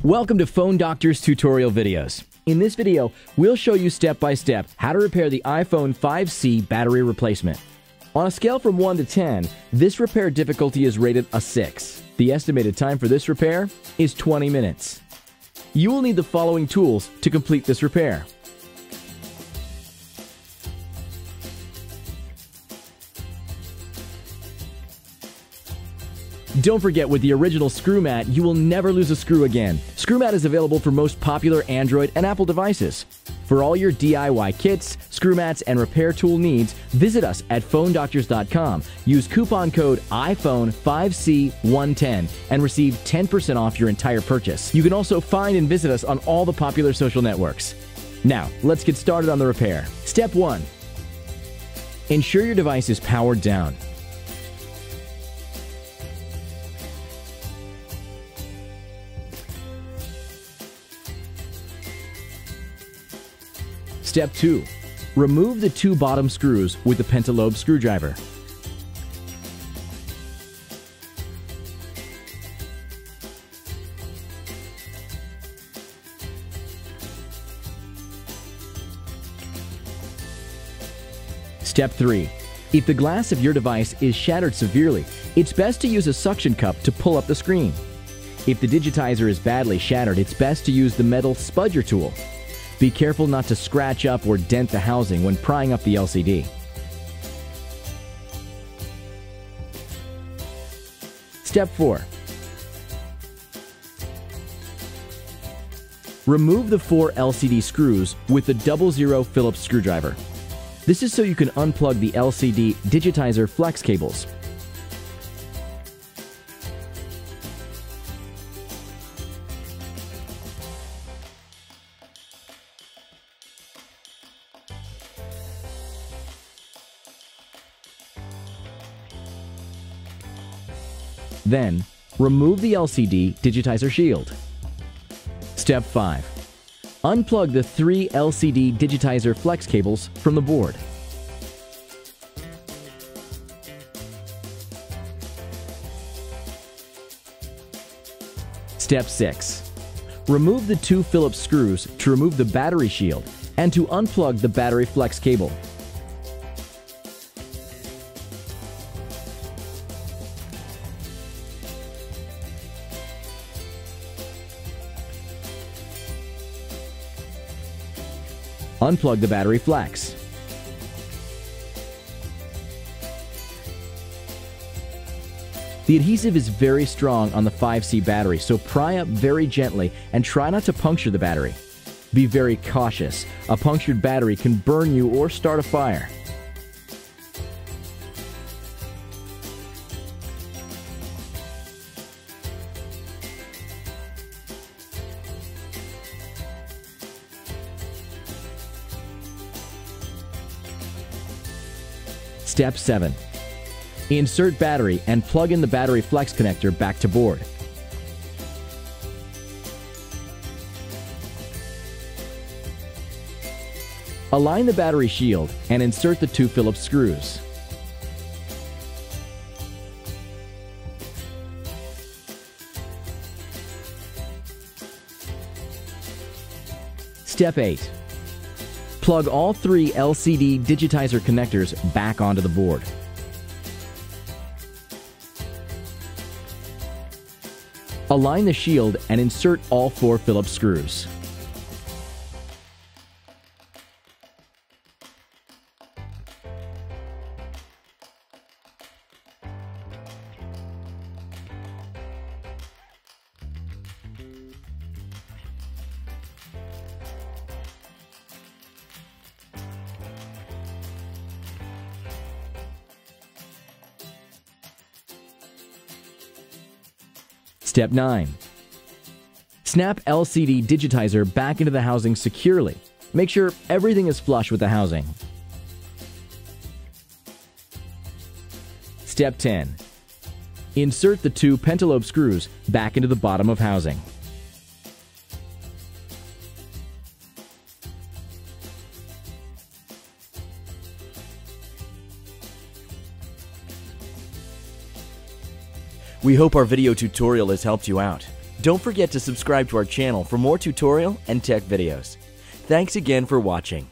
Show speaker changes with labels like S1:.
S1: Welcome to Phone Doctors tutorial videos. In this video, we'll show you step by step how to repair the iPhone 5C battery replacement. On a scale from 1 to 10, this repair difficulty is rated a 6. The estimated time for this repair is 20 minutes. You will need the following tools to complete this repair. Don't forget, with the original screw mat, you will never lose a screw again. Screw mat is available for most popular Android and Apple devices. For all your DIY kits, screw mats, and repair tool needs, visit us at PHONEDOCTORS.com. Use coupon code iPhone5C110 and receive 10% off your entire purchase. You can also find and visit us on all the popular social networks. Now, let's get started on the repair. Step 1. Ensure your device is powered down. Step 2. Remove the 2 bottom screws with the pentalobe screwdriver. Step 3. If the glass of your device is shattered severely, it's best to use a suction cup to pull up the screen. If the digitizer is badly shattered, it's best to use the metal spudger tool. Be careful not to scratch up or dent the housing when prying up the LCD. Step 4. Remove the 4 LCD screws with the 00 Phillips screwdriver. This is so you can unplug the LCD digitizer flex cables. Then, remove the LCD digitizer shield. Step 5. Unplug the 3 LCD digitizer flex cables from the board. Step 6. Remove the 2 Phillips screws to remove the battery shield and to unplug the battery flex cable. Unplug the battery flex. The adhesive is very strong on the 5C battery, so pry up very gently and try not to puncture the battery. Be very cautious. A punctured battery can burn you or start a fire. Step 7. Insert battery and plug in the battery flex connector back to board. Align the battery shield and insert the 2 Phillips screws. Step 8. Plug all 3 LCD digitizer connectors back onto the board. Align the shield and insert all 4 Phillips screws. Step 9. Snap LCD digitizer back into the housing securely. Make sure everything is flush with the housing. Step 10. Insert the 2 pentalobe screws back into the bottom of housing.
S2: We hope our video tutorial has helped you out.
S1: Don't forget to subscribe to our channel for more tutorial and tech videos. Thanks again for watching.